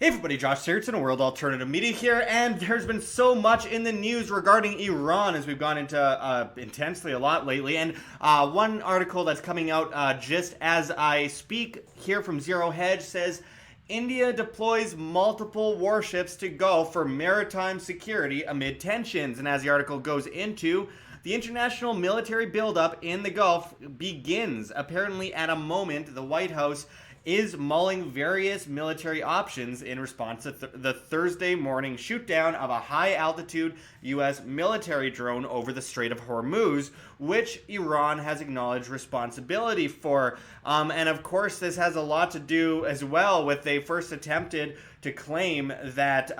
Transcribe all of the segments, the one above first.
Hey everybody, Josh Sigurdson, World Alternative Media here, and there's been so much in the news regarding Iran as we've gone into intensely a lot lately. And one article that's coming out just as I speak here from Zero Hedge says India deploys multiple warships to Gulf for maritime security amid tensions. And as the article goes into, the international military buildup in the Gulf begins apparently at a moment the White House is mulling various military options in response to the Thursday morning shootdown of a high-altitude U.S. military drone over the Strait of Hormuz, which Iran has acknowledged responsibility for. And of course, this has a lot to do as well with they first attempted to claim that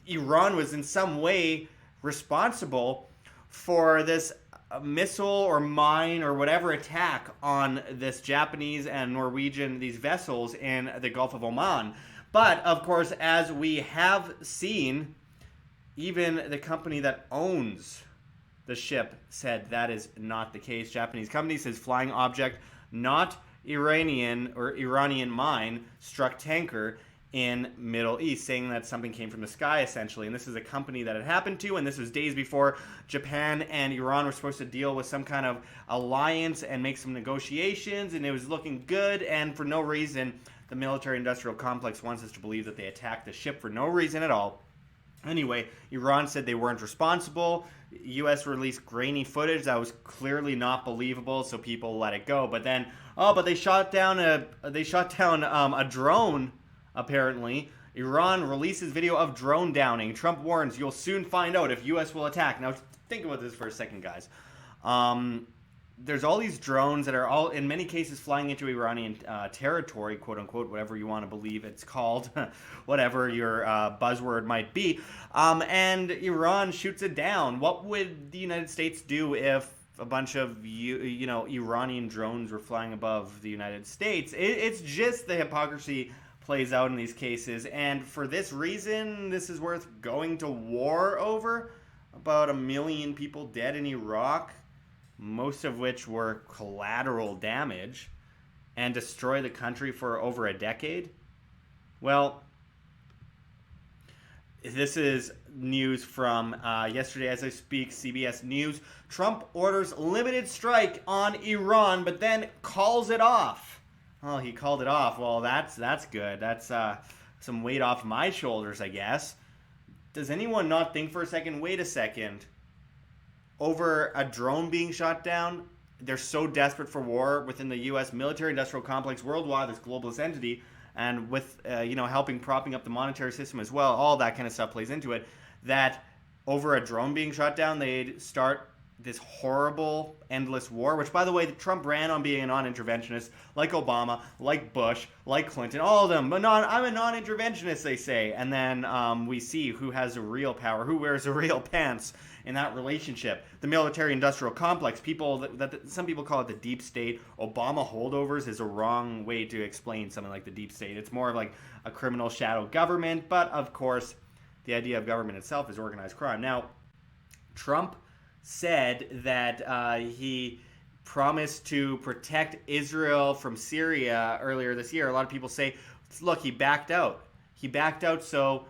Iran was in some way responsible for this missile or mine or whatever attack on this Japanese and Norwegian, these vessels in the Gulf of Oman. But of course, as we have seen, even the company that owns the ship said that is not the case. Japanese company says flying object, not Iranian mine, struck tanker in Middle East, saying that something came from the sky, essentially. And this is a company that it happened to, and this was days before Japan and Iran were supposed to deal with some kind of alliance and make some negotiations, and it was looking good, and for no reason, the military-industrial complex wants us to believe that they attacked the ship for no reason at all. Anyway, Iran said they weren't responsible. U.S. released grainy footage that was clearly not believable, so people let it go. But then, but they shot down a drone. Apparently, Iran releases video of drone downing. Trump warns you'll soon find out if U.S. will attack. Now, think about this for a second, guys. There's all these drones that are all, in many cases, flying into Iranian territory, quote unquote, whatever you want to believe it's called, whatever your buzzword might be. And Iran shoots it down. What would the United States do if a bunch of Iranian drones were flying above the United States? It's just the hypocrisy plays out in these cases, and for this reason, this is worth going to war over. About 1 million people dead in Iraq, most of which were collateral damage, and destroy the country for over a decade. Well, this is news from yesterday as I speak, CBS News. Trump orders limited strike on Iran, but then calls it off. Oh, he called it off. Well, that's good. That's some weight off my shoulders, I guess. Does anyone not think for a second, wait a second, over a drone being shot down? They're so desperate for war within the U.S. military-industrial complex worldwide, this globalist entity, and with, propping up the monetary system as well, all that kind of stuff plays into it, that over a drone being shot down, they'd start this horrible, endless war, which, by the way, Trump ran on being a non-interventionist, like Obama, like Bush, like Clinton, all of them. But I'm a non-interventionist, they say. And then we see who has the real power, who wears the real pants in that relationship. The military-industrial complex, people that some people call it the deep state. Obama holdovers is a wrong way to explain something like the deep state. It's more of like a criminal shadow government. But, of course, the idea of government itself is organized crime. Now, Trump said that he promised to protect Israel from Syria earlier this year. A lot of people say, look, he backed out. He backed out, so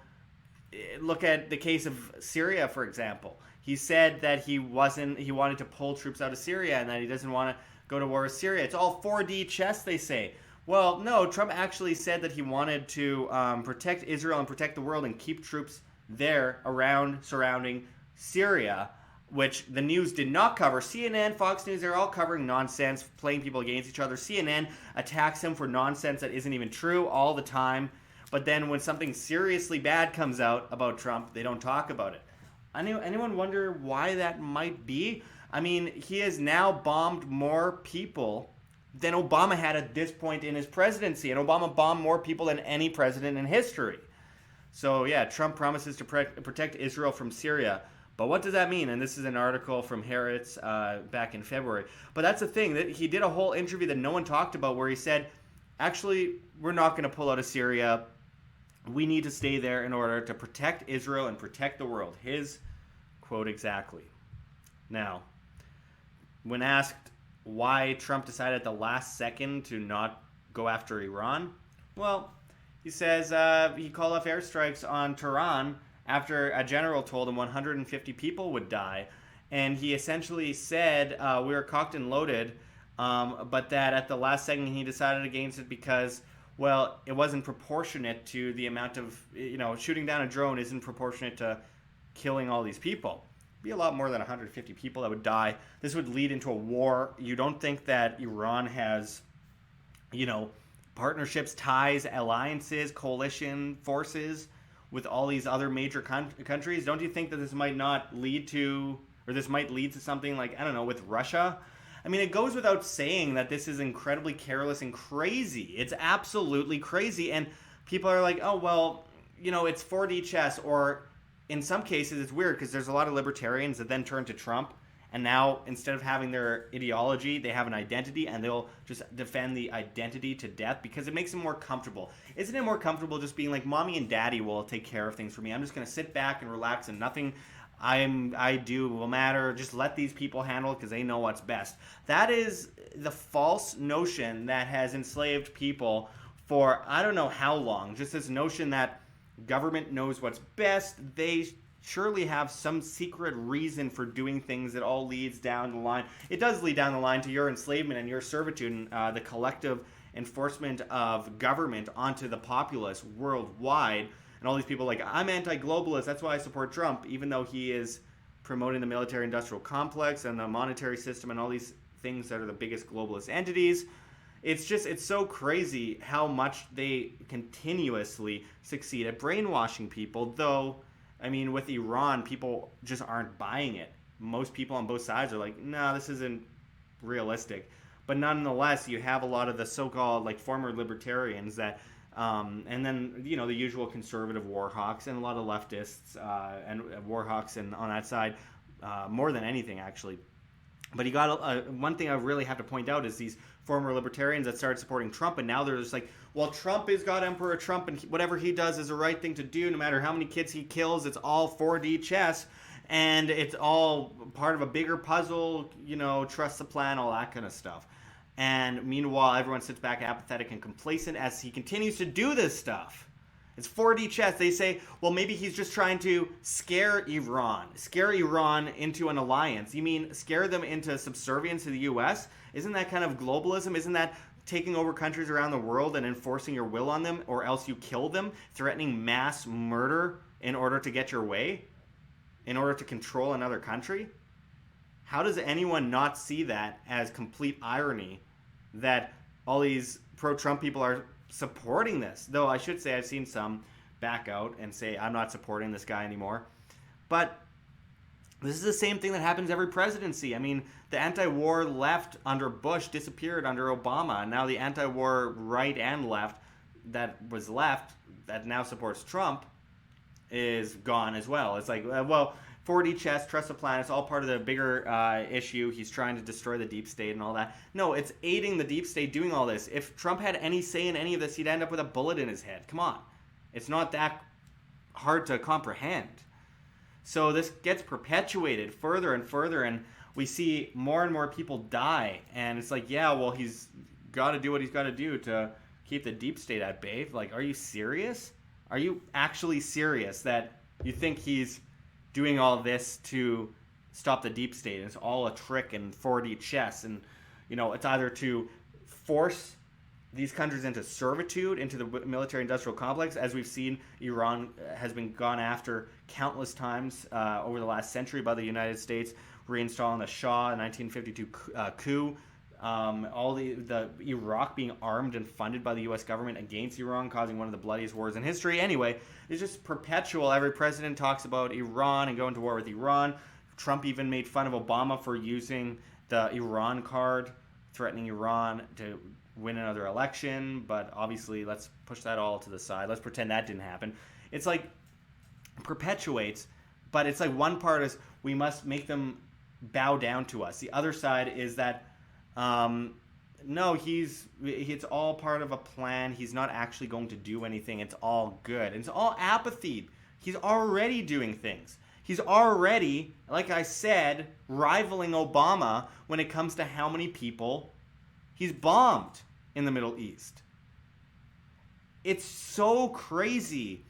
look at the case of Syria, for example. He said that he wanted to pull troops out of Syria and that he doesn't want to go to war with Syria. It's all 4D chess, they say. Well, no, Trump actually said that he wanted to protect Israel and protect the world and keep troops there around surrounding Syria, which the news did not cover. CNN, Fox News, they're all covering nonsense, playing people against each other. CNN attacks him for nonsense that isn't even true all the time. But then when something seriously bad comes out about Trump, they don't talk about it. Anyone wonder why that might be? I mean, he has now bombed more people than Obama had at this point in his presidency. And Obama bombed more people than any president in history. So, yeah, Trump promises to protect Israel from Syria. But what does that mean? And this is an article from Haaretz back in February. But that's the thing. That he did a whole interview that no one talked about where he said, actually, we're not going to pull out of Syria. We need to stay there in order to protect Israel and protect the world. His quote exactly. Now, when asked why Trump decided at the last second to not go after Iran, well, He says he called off airstrikes on Tehran after a general told him 150 people would die. And he essentially said we were cocked and loaded, but that at the last second he decided against it because, well, it wasn't proportionate to the amount of, shooting down a drone isn't proportionate to killing all these people. It'd be a lot more than 150 people that would die. This would lead into a war. You don't think that Iran has, partnerships, ties, alliances, coalition forces with all these other major countries? Don't you think that this might not lead to, or this might lead to something like, I don't know, with Russia? I mean, it goes without saying that this is incredibly careless and crazy. It's absolutely crazy. And people are like, oh, well, it's 4D chess. Or in some cases, it's weird because there's a lot of libertarians that then turn to Trump. And now, instead of having their ideology, they have an identity, and they'll just defend the identity to death because it makes them more comfortable. Isn't it more comfortable just being like, mommy and daddy will take care of things for me? I'm just going to sit back and relax, and nothing I do will matter. Just let these people handle it because they know what's best. That is the false notion that has enslaved people for I don't know how long. Just this notion that government knows what's best. They surely have some secret reason for doing things that all leads down the line. It does lead down the line to your enslavement and your servitude and the collective enforcement of government onto the populace worldwide. And all these people like, I'm anti-globalist, that's why I support Trump, even though he is promoting the military-industrial complex and the monetary system and all these things that are the biggest globalist entities. It's so crazy how much they continuously succeed at brainwashing people, though, I mean, with Iran, people just aren't buying it. Most people on both sides are like, no, this isn't realistic. But nonetheless, you have a lot of the so-called like former libertarians that, and then, the usual conservative war hawks and a lot of leftists and war hawks and on that side, more than anything, actually. But you got one thing I really have to point out is these former libertarians that started supporting Trump, and now they're just like, well, Trump is God Emperor Trump, and whatever he does is the right thing to do, no matter how many kids he kills. It's all 4D chess, and it's all part of a bigger puzzle, trust the plan, all that kind of stuff. And meanwhile, everyone sits back apathetic and complacent as he continues to do this stuff. It's 4D chess. They say, well, maybe he's just trying to scare Iran into an alliance. You mean scare them into subservience to the U.S.? Isn't that kind of globalism? Isn't that taking over countries around the world and enforcing your will on them, or else you kill them, threatening mass murder in order to get your way, in order to control another country? How does anyone not see that as complete irony that all these pro-Trump people are supporting this? Though I should say I've seen some back out and say I'm not supporting this guy anymore. But this is the same thing that happens every presidency. I mean, the anti-war left under Bush disappeared under Obama, and now the anti-war right and left that was left that now supports Trump is gone as well. It's like, well, 4D chess, trust the plan, it's all part of the bigger issue. He's trying to destroy the deep state and all that. No, it's aiding the deep state doing all this. If Trump had any say in any of this, he'd end up with a bullet in his head. Come on. It's not that hard to comprehend. So this gets perpetuated further and further, and we see more and more people die. And it's like, yeah, well, he's got to do what he's got to do to keep the deep state at bay. Like, are you serious? Are you actually serious that you think he's doing all this to stop the deep state? It's all a trick and 4D chess, and it's either to force these countries into servitude, into the military-industrial complex, as we've seen Iran has been gone after countless times over the last century by the United States, reinstalling the Shah in 1952 coup, all the Iraq being armed and funded by the U.S. government against Iran, causing one of the bloodiest wars in history. Anyway, it's just perpetual. Every president talks about Iran and going to war with Iran. Trump even made fun of Obama for using the Iran card, threatening Iran to win another election. But obviously, let's push that all to the side. Let's pretend that didn't happen. It's like perpetuates, but it's like one part is we must make them bow down to us. The other side is that no, it's all part of a plan. He's not actually going to do anything. It's all good. It's all apathy. He's already doing things. He's already, like I said, rivaling Obama when it comes to how many people he's bombed in the Middle East. It's so crazy.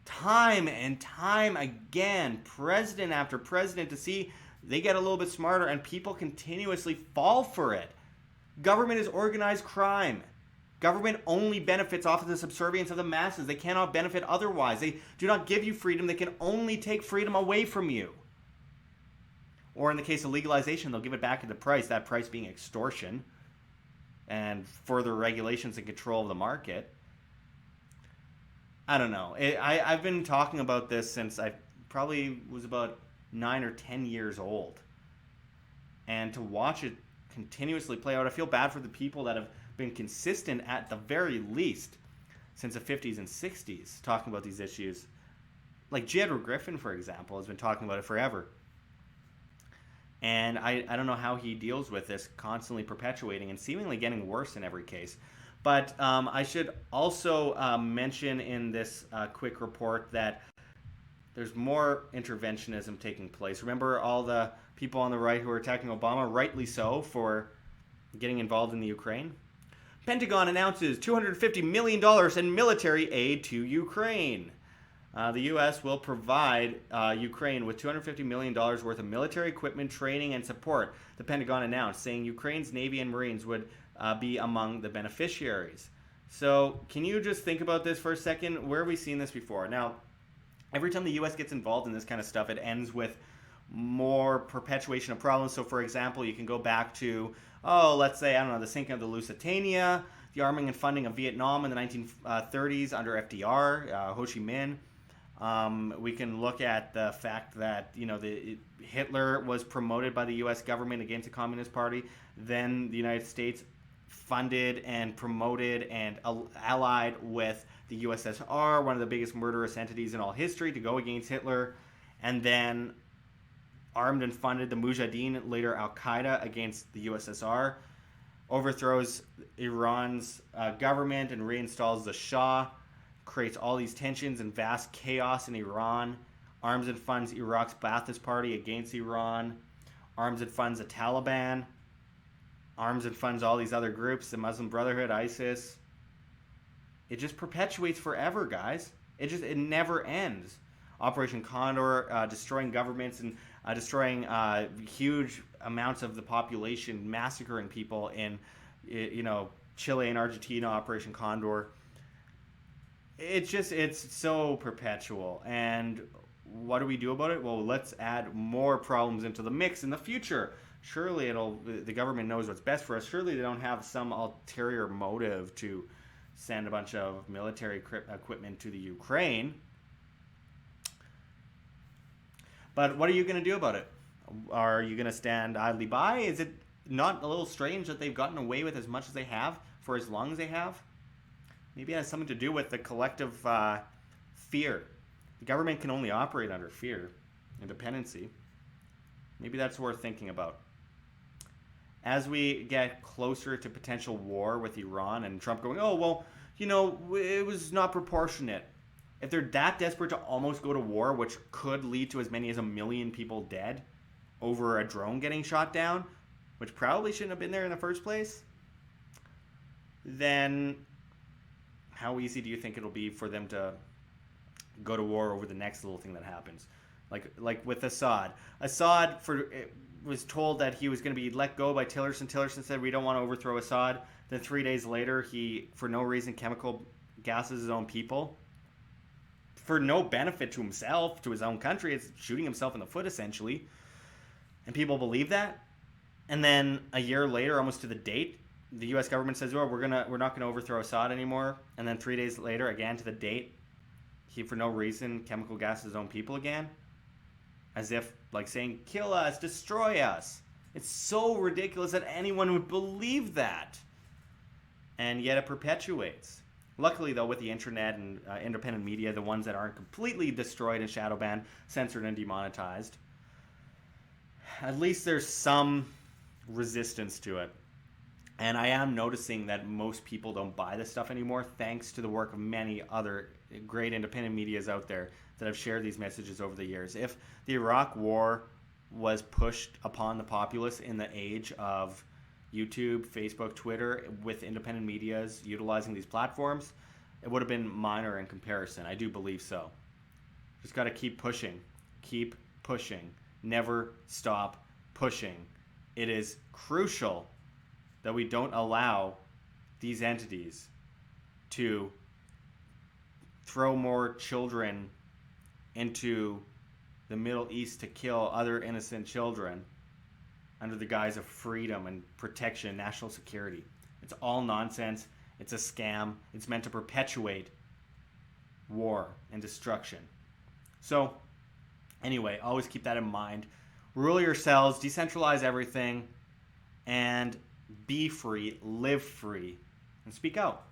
Time and time again, president after president, to see they get a little bit smarter and people continuously fall for it. Government is organized crime. Government only benefits off of the subservience of the masses. They cannot benefit otherwise. They do not give you freedom. They can only take freedom away from you. Or in the case of legalization, they'll give it back at the price, that price being extortion and further regulations and control of the market. I don't know. I've been talking about this since I probably was about 9 or 10 years old. And to watch it continuously play out, I feel bad for the people that have been consistent at the very least since the 50s and 60s talking about these issues. Like J. Edward Griffin, for example, has been talking about it forever. And I don't know how he deals with this constantly perpetuating and seemingly getting worse in every case. But I should also mention in this quick report that there's more interventionism taking place. Remember all the people on the right who are attacking Obama, rightly so, for getting involved in the Ukraine? Pentagon announces $250 million in military aid to Ukraine. The U.S. will provide Ukraine with $250 million worth of military equipment, training, and support, the Pentagon announced, saying Ukraine's Navy and Marines would be among the beneficiaries. So can you just think about this for a second? Where have we seen this before? Now, every time the U.S. gets involved in this kind of stuff, it ends with more perpetuation of problems. So, for example, you can go back to, let's say, the sinking of the Lusitania, the arming and funding of Vietnam in the 1930s under FDR, Ho Chi Minh. We can look at the fact that Hitler was promoted by the U.S. government against the Communist Party. Then the United States funded and promoted and allied with the USSR, one of the biggest murderous entities in all history, to go against Hitler, and then armed and funded the Mujahideen, later Al-Qaeda, against the USSR, overthrows Iran's government and reinstalls the Shah, creates all these tensions and vast chaos in Iran, arms and funds Iraq's Ba'athist Party against Iran, arms and funds the Taliban, arms and funds all these other groups, the Muslim Brotherhood, ISIS. It just perpetuates forever, guys. It never ends. Operation Condor, destroying governments and destroying huge amounts of the population, massacring people in, Chile and Argentina. Operation Condor. It's so perpetual. And what do we do about it? Well, let's add more problems into the mix in the future. Surely the government knows what's best for us. Surely they don't have some ulterior motive to send a bunch of military equipment to the Ukraine. But what are you going to do about it? Are you going to stand idly by? Is it not a little strange that they've gotten away with as much as they have for as long as they have? Maybe it has something to do with the collective fear. The government can only operate under fear and dependency. Maybe that's worth thinking about. As we get closer to potential war with Iran and Trump going, it was not proportionate. If they're that desperate to almost go to war, which could lead to as many as 1 million people dead over a drone getting shot down, which probably shouldn't have been there in the first place, then how easy do you think it'll be for them to go to war over the next little thing that happens? Like with Assad. Assad was told that he was going to be let go by Tillerson. Tillerson said, we don't want to overthrow Assad. Then 3 days later, he, for no reason, chemical gases his own people. For no benefit to himself, to his own country. It's shooting himself in the foot, essentially. And people believe that. And then a year later, almost to the date, the U.S. government says, we're not going to overthrow Assad anymore. And then 3 days later, again to the date, he, for no reason, chemical gases his own people again. As if, saying, kill us, destroy us. It's so ridiculous that anyone would believe that. And yet it perpetuates. Luckily, though, with the internet and independent media, the ones that aren't completely destroyed and shadow banned, censored and demonetized, at least there's some resistance to it. And I am noticing that most people don't buy this stuff anymore, thanks to the work of many other great independent medias out there that have shared these messages over the years. If the Iraq War was pushed upon the populace in the age of YouTube, Facebook, Twitter, with independent medias utilizing these platforms, it would have been minor in comparison. I do believe so. Just got to keep pushing. Keep pushing. Never stop pushing. It is crucial that we don't allow these entities to throw more children into the Middle East to kill other innocent children under the guise of freedom and protection, national security. It's all nonsense. It's a scam. It's meant to perpetuate war and destruction. So, anyway, always keep that in mind. Rule yourselves, decentralize everything, and be free, live free, and speak out.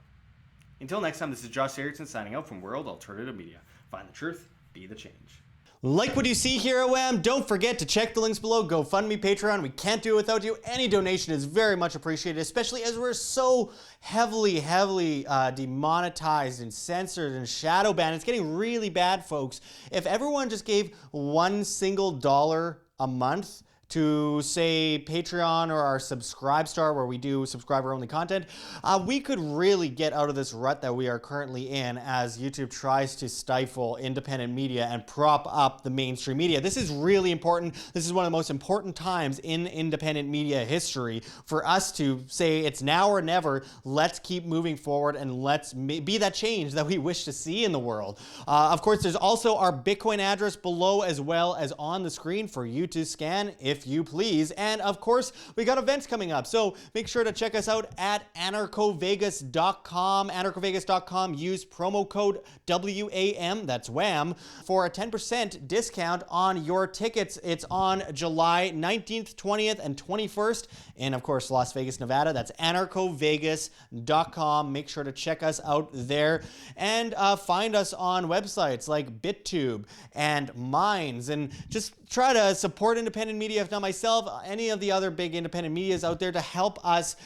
Until next time, this is Josh Sigurdson signing out from World Alternative Media. Find the truth, be the change. Like what you see here at WHAM? Don't forget to check the links below. GoFundMe, Patreon. We can't do it without you. Any donation is very much appreciated, especially as we're so heavily demonetized and censored and shadow banned. It's getting really bad, folks. If everyone just gave $1 single a month to, say, Patreon or our Subscribestar, where we do subscriber-only content, we could really get out of this rut that we are currently in as YouTube tries to stifle independent media and prop up the mainstream media. This is really important. This is one of the most important times in independent media history for us to say it's now or never. Let's keep moving forward and let's be that change that we wish to see in the world. Of course, there's also our Bitcoin address below as well as on the screen for you to scan if you please. And of course, we got events coming up. So make sure to check us out at anarchovegas.com. Anarchovegas.com. Use promo code WAM, that's WHAM, for a 10% discount on your tickets. It's on July 19th, 20th, and 21st. And of course, Las Vegas, Nevada. That's anarchovegas.com. Make sure to check us out there and find us on websites like BitTube and Minds, and just try to support independent media, if not myself, any of the other big independent medias out there, to help us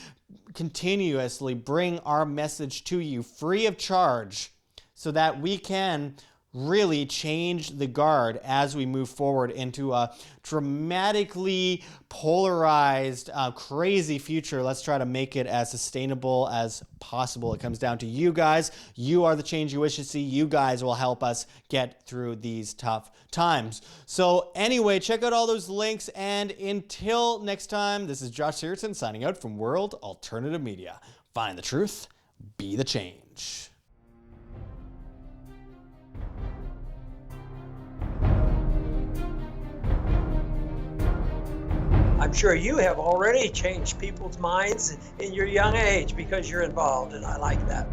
continuously bring our message to you free of charge so that we can really change the guard as we move forward into a dramatically polarized, crazy future. Let's try to make it as sustainable as possible. It comes down to you guys. You are the change you wish to see. You guys will help us get through these tough times. So anyway, check out all those links. And until next time, this is Josh Sigurdson signing out from World Alternative Media. Find the truth, be the change. I'm sure you have already changed people's minds in your young age because you're involved, and I like that.